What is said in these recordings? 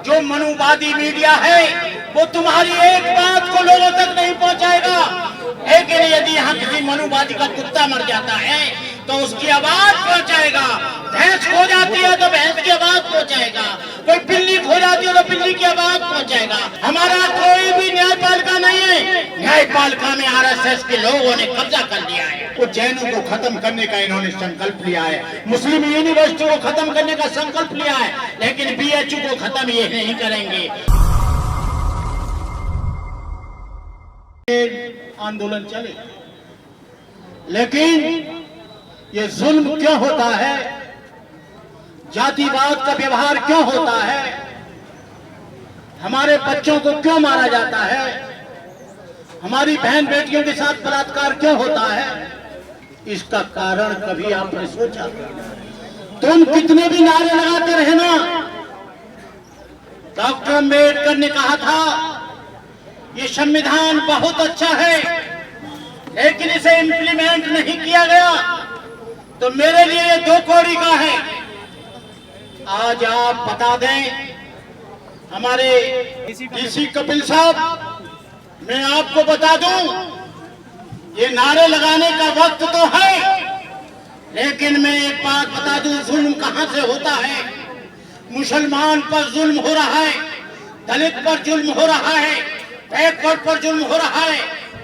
जो मनुवादी मीडिया है वो तुम्हारी एक बात को लोगों तक नहीं पहुंचाएगा। लेकिन यदि यहाँ किसी मनुवादी का कुत्ता मर जाता है तो उसकी आवाज पहुंचाएगा। भैंस खो जाती है तो भैंस की आवाज पहुंचाएगा। कोई बिल्ली खो जाती है तो बिल्ली की आवाज पहुंचाएगा। हमारा कोई भी न्यायपालिका नहीं है। न्यायपालिका में आरएसएस के लोगों ने कब्जा कर लिया है। वो जैनों को खत्म करने का इन्होंने संकल्प लिया है, मुस्लिम यूनिवर्सिटी को खत्म करने का संकल्प लिया है, लेकिन बीएचयू को खत्म ये नहीं करेंगे। आंदोलन चले, लेकिन ये जुल्म क्यों होता है, जातिवाद का व्यवहार क्यों होता है, हमारे बच्चों को क्यों मारा जाता है, हमारी बहन बेटियों के साथ बलात्कार क्यों होता है, इसका कारण कभी आपने सोचा? तुम कितने भी नारे लगाते रहे ना, डॉक्टर अम्बेडकर ने कहा था ये संविधान बहुत अच्छा है, लेकिन इसे इम्प्लीमेंट नहीं किया गया तो मेरे लिए ये 2 कौड़ी का है। आज आप बता दें, हमारे डीसी कपिल साहब, मैं आपको बता दूं, ये नारे लगाने का वक्त तो है, लेकिन मैं एक बात बता दूं, जुल्म कहां से होता है। मुसलमान पर जुल्म हो रहा है, दलित पर जुल्म हो रहा है, बैकवर्ड पर जुल्म हो रहा है,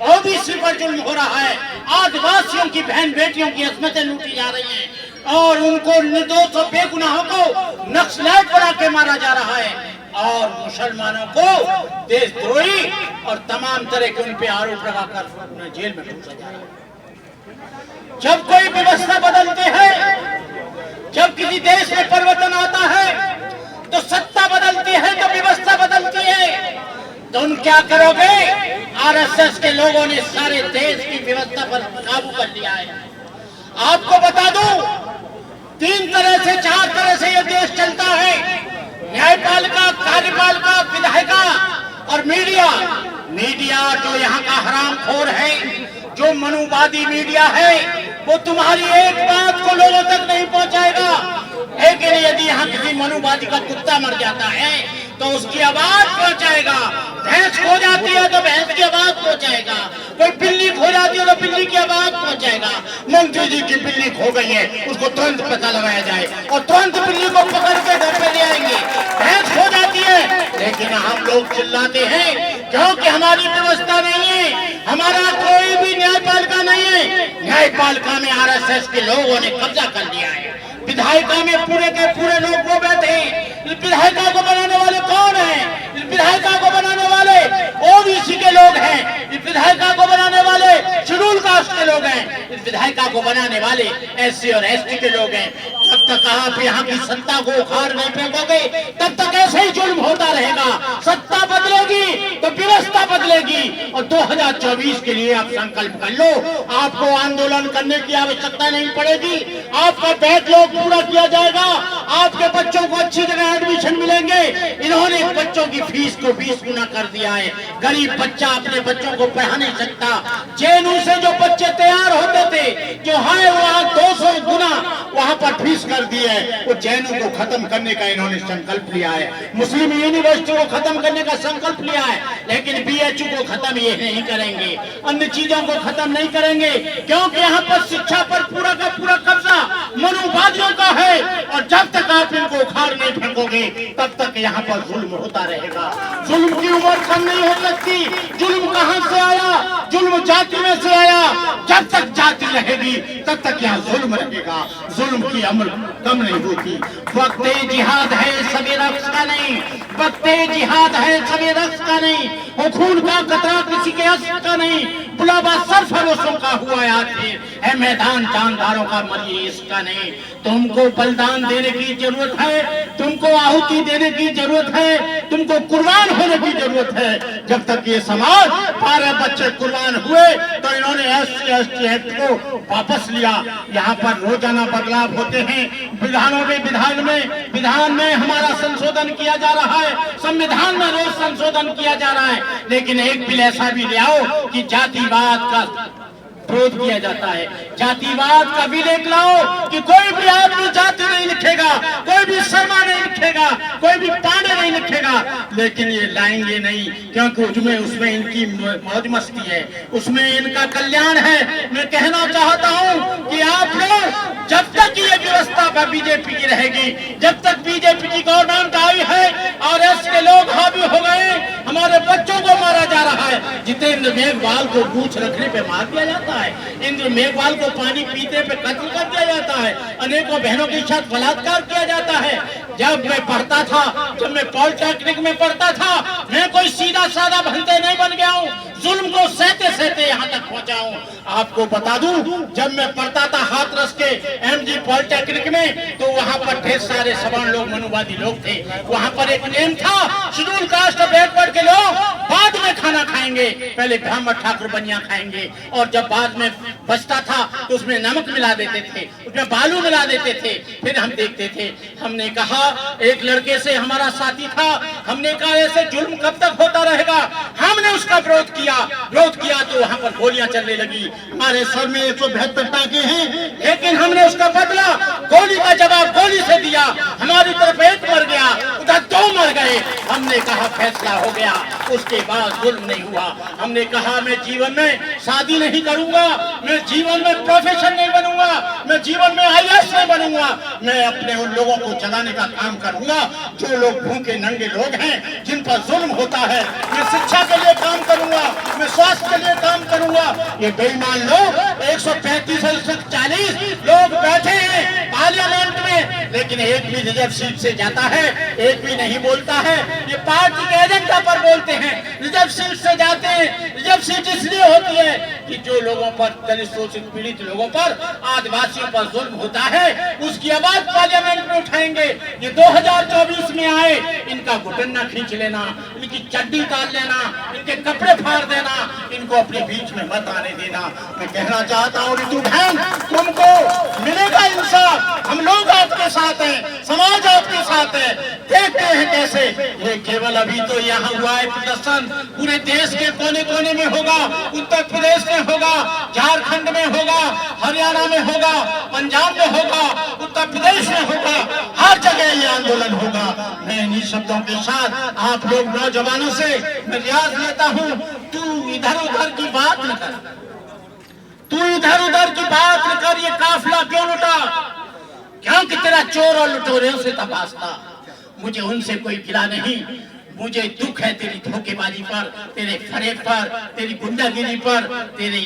ओबीसी पर जुल्म हो रहा है, आदिवासियों की बहन बेटियों की अस्मतें लूटी जा रही हैं और उनको निर्दोष और बेगुनाहों को नक्सलाइट बना के मारा जा रहा है और मुसलमानों को देशद्रोही और तमाम तरह के उन पे आरोप लगाकर जेल में ठूसा जा रहा है। जब कोई व्यवस्था बदलते हैं, जब किसी देश में परिवर्तन आता है तो सत्ता बदलती है तो व्यवस्था बदलती है। तो तुम क्या करोगे? आरएसएस के लोगों ने सारे देश की व्यवस्था पर काबू कर लिया है। आपको बता दूं, 3 तरह से 4 तरह से ये देश चलता है, न्यायपालिका, कार्यपालिका, विधायिका और मीडिया। मीडिया जो यहाँ का हरामखोर है, जो मनुवादी मीडिया है, वो तुम्हारी एक बात को लोगों तक नहीं पहुंचाएगा। लेकिन यदि यहाँ किसी मनुवादी का कुत्ता मर जाता है तो उसकी आवाज पहुंचाएगा। भैंस खो जाती है तो भैंस की आवाज पहुंचाएगा। कोई बिल्ली खो जाती है तो बिल्ली की आवाज पहुंचाएगा। मंत्री जी की बिल्ली खो गई है, उसको तुरंत पता लगाया जाए और तुरंत बिल्ली को पकड़ के घर पे ले आएंगे। भैंस खो जाती है, लेकिन हम लोग चिल्लाते हैं क्योंकि हमारी व्यवस्था नहीं है, हमारा कोई भी न्यायपालिका नहीं है। न्यायपालिका में आरएसएस के लोगों ने कब्जा कर लिया है। विधायिका में पूरे के पूरे लोग वो बैठे हैं। इस विधायिका को बनाने वाले कौन हैं? इस विधायिका को बनाने वाले ओबीसी के लोग हैं। इस विधायिका को बनाने वाले शेड्यूल कास्ट के लोग हैं। इस विधायिका को बनाने वाले एससी और एसटी के लोग हैं। जब तक आप यहाँ की सत्ता को उखाड़ नहीं फेंकोगे तब तक ऐसे ही जुल्म होता रहेगा। सत्ता बदलेगी तो व्यवस्था बदलेगी और 2024 के लिए आप संकल्प कर लो। आपको आंदोलन करने की आवश्यकता नहीं पड़ेगी। आपका बैकलॉग पूरा किया जाएगा। आपके बच्चों को अच्छी जगह एडमिशन मिलेंगे। इन्होंने बच्चों की फीस को 20 गुना कर दिया है। गरीब बच्चा अपने बच्चों को पढ़ा नहीं सकता। जेएनयू से जो बच्चे तैयार होते थे, जो है वहाँ 200 गुना वहाँ पर फीस कर दी है। वो जेएनयू को खत्म करने का इन्होंने संकल्प लिया है, मुस्लिम यूनिवर्सिटी को खत्म करने का संकल्प लिया है, लेकिन बीएचयू को खत्म ये नहीं करेंगे, अन्य चीजों को खत्म नहीं करेंगे, क्योंकि यहाँ पर शिक्षा पर पूरा का पूरा कब्जा मनुवादियों का है। और जब तक आप इनको उखाड़ नहीं फेंकोगे तब तक यहाँ पर जुल्म होता रहेगा। जुल्म की उम्र कम नहीं हो सकती। जुल्म कहाँ से आया? जुल्म जाति में से आया। जब तक जाति रहेगी तब तक यहाँ जुल्म रहेगा। जुल्म की उम्र कम नहीं होती। वक्ते जिहाद है सभी रक्स का नहीं, वक्ते जिहाद है सभी रक्स का नहीं, वो खून का कतरा किसी के अस्त्र का नहीं, बुलावा सरफरोशों का हुआ आखिर है मैदान जानदारों का मरिए इसका नहीं। तुमको बलिदान देने की जरूरत है, तुमको आहुति देने की जरूरत है, तुमको कुर्बान होने की जरूरत है। जब तक ये समाज 12 बच्चे कुर्बान हुए तो इन्होंने SC/ST एक्ट को वापस लिया। यहाँ पर रोजाना बदलाव होते हैं। विधान में हमारा संशोधन किया जा रहा है, संविधान में रोज संशोधन किया जा रहा है, लेकिन एक बिल ऐसा भी ले आओ कि जातिवाद का विरोध किया जाता है। जातिवाद का बिल एक लाओ कि कोई भी आदमी जाति नहीं लिखेगा, कोई भी शर्मा नहीं लिखेगा, कोई भी पांडे नहीं लिखेगा, लेकिन ये लाएंगे नहीं, क्योंकि उसमें इनकी मौज मस्ती है, उसमें इनका कल्याण है। मैं कहना चाहता हूँ कि आप लोग जब तक ये व्यवस्था बीजेपी की रहेगी, जब तक बीजेपी की गवर्नमेंट आई है और ऐसे लोग हावी हो गए, हमारे बच्चों को मारा जा रहा है। जितेंद्र मेघवाल को पूछ रखने पे मार दिया जाता है, इंद्र मेघवाल को पानी पीते पे कत्ल कर दिया जाता है, अनेकों बहनों के साथ बलात्कार किया जाता है। जब मैं पढ़ता था, जब मैं पॉलिटेक्निक में पढ़ता था, मैं कोई सीधा साधा भंते नहीं बन गया हूँ, जुल्म को सहते सहते यहाँ तक पहुँचा हूँ। आपको बता दूं, जब मैं पढ़ता था हाथरस के एमजी पॉलिटेक्निक में, तो वहाँ पर ढेर सारे सवर्ण लोग, मनुवादी लोग थे। वहाँ पर एक नेम था, शेड्यूल कास्ट बैकवर्ड के लोग बाद में खाना खाएंगे, पहले ब्राह्मण ठाकुर बनिया खाएंगे, और जब बाद में बचता था तो उसमें नमक मिला देते थे, उसमें बालू मिला देते थे। फिर हम देखते थे, हमने कहा, एक लड़के से हमारा साथी था, हमने कहा ऐसे जुल्म कब तक होता रहेगा। हमने उसका विरोध किया तो वहाँ पर गोलियां चलने लगी। हमारे सर में 172 टाँके हैं, लेकिन हमने उसका बदला गोली का जवाब गोली से दिया। हमारी तरफ एक मर गया, उधर 2 मर गए। हमने कहा फैसला हो गया, उसके बाद जुल्म नहीं हुआ। हमने कहा मैं जीवन में शादी नहीं करूंगा, मैं जीवन में प्रोफेसर नहीं बनूंगा, मैं जीवन में IAS नहीं बनूंगा, मैं अपने उन लोगों को चलाने का काम करूंगा जो लोग भूखे नंगे लोग हैं, जिन पर जुल्म होता है। मैं शिक्षा के लिए काम करूंगा, मैं स्वास्थ्य के लिए काम करूंगा। ये बेईमान लोग 135-140 लोग बैठे हैं पार्लियामेंट में, लेकिन एक भी रिजर्व सीट से जाता है, एक भी नहीं बोलता है। ये पार्टी के एजेंडा पर बोलते हैं, रिजर्व सीट से जाते हैं। रिजर्व सीट इसलिए होती है कि जो लोगों पर, दलित शोषित पीड़ित लोगों पर, आदिवासियों पर जुल्म होता है, उसकी आवाज पार्लियामेंट में उठाएंगे। ये 2024 में आए, इनका घुटना खींच लेना, इनकी चड्डी काट लेना, इनके कपड़े फाड़ देना, इनको अपने बीच में मत आने देना। मैं कहना चाहता हूँ ऋतु बहन, तुमको मिलेगा इंसाफ, हम लोग आपके साथ हैं, समाज आपके साथ है। देखते हैं कैसे ये केवल अभी तो यहाँ हुआ है प्रदर्शन, पूरे देश के कोने कोने में होगा, उत्तर प्रदेश में होगा, झारखंड में होगा, हरियाणा में होगा, पंजाब में होगा, उत्तर प्रदेश में होगा, हर जगह ये आंदोलन होगा। मैं इन्हीं शब्दों के साथ आप लोग नौजवानों से मैं रियाज लेता हूँ, तू इधर उधर की बात न कर, तू इधर उधर की बात न कर। ये काफिला क्यों लुटा? क्योंकि तेरा चोर और लुटेरों से तपासता। मुझे उनसे कोई गिला नहीं, मुझे दुख है तेरी धोखेबाजी पर, तेरे फरेब पर, तेरी गुंडागिरी पर, तेरे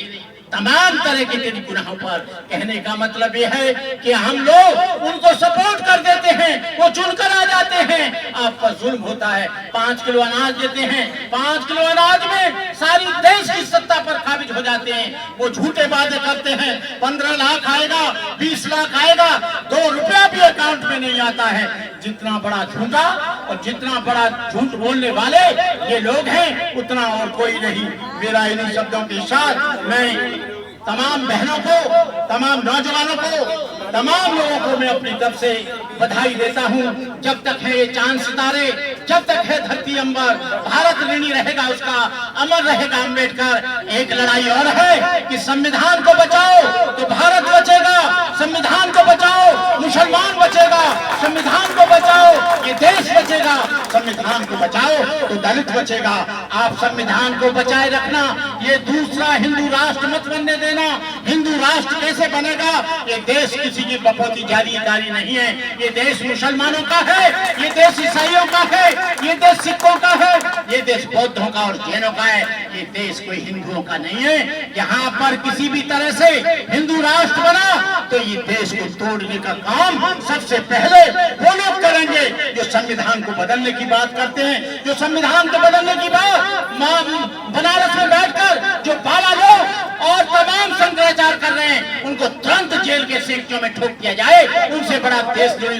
तमाम तरह के तेरी गुनाहों पर। कहने का मतलब यह है कि हम लोग उनको सपोर्ट कर देते हैं, वो चुनकर आ जाते हैं। आप पर जुल्म होता है, 5 किलो अनाज देते हैं, 5 किलो अनाज में सारी देश की सत्ता पर काबिज हो जाते हैं। वो झूठे वादे करते हैं, 15 लाख आएगा, 20 लाख आएगा, 2 रुपया भी अकाउंट में नहीं आता है। जितना बड़ा झूठा और जितना बड़ा झूठ बोलने वाले ये लोग हैं, उतना और कोई नहीं। मेरा इन्हीं शब्दों के साथ मैं तमाम बहनों को, तमाम नौजवानों को, तमाम लोगों को मैं अपनी तरफ से बधाई देता हूं। जब तक है ये चांद सितारे, जब तक है धरती अंबर, भारत ऋणी रहेगा उसका, अमर रहेगा अम्बेडकर। एक लड़ाई और है कि संविधान को बचाओ तो भारत बचेगा, संविधान को बचाओ मुसलमान बचेगा, संविधान को बचाओ ये देश बचेगा, संविधान को बचाओ तो दलित बचेगा। आप संविधान को बचाए रखना, ये दूसरा हिंदू राष्ट्र मत बनने देना। हिंदू राष्ट्र कैसे बनेगा? ये देश किसी की बपौती जागीरदारी नहीं है, ये देश मुसलमानों का है, ये देश ईसाइयों का है, ये देश सिखों का है, ये देश बौद्धों का और जैनों का है, ये देश कोई हिंदुओं का नहीं है। यहाँ पर किसी भी तरह से हिंदू राष्ट्र बना तो ये देश को तोड़ने का काम सबसे पहले वो लोग करेंगे जो संविधान को बदलने की बात करते हैं, जो संविधान को बदलने की बात बनारस में बैठकर जो बाबा लोग और तमाम शंकराचार्य कर रहे हैं, उनको तुरंत जेल के सेक्टों में ठोक दिया जाए। उनसे बड़ा देशद्रोही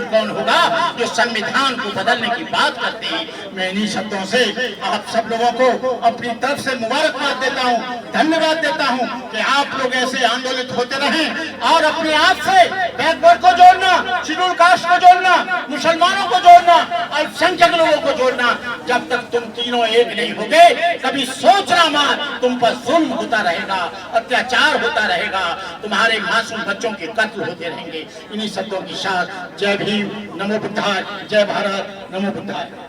कौन होगा जो संविधान को बदलने की बात करते हैं। मैं इन्हीं शब्दों से आप सब लोगों को अपनी तरफ से मुबारकबाद देता हूं, धन्यवाद देता हूं कि आप लोग ऐसे आंदोलित होते रहें और अपने आप से बैकवर्ड को जोड़ना, शेड्यूल कास्ट को जोड़ना, मुसलमानों को जोड़ना, अल्पसंख्यक लोगों को जोड़ना। जब तक तुम तीनों एक नहीं होगे, कभी सोचना मत, तुम पर जुल्म होता रहेगा, अत्याचार होता रहेगा, तुम्हारे मासूम बच्चों के कत्ल होते रहेंगे। इन्हीं शब्दों के साथ जय भीम, नमो बुद्धाय, जय भारत, नमो बुद्धाय।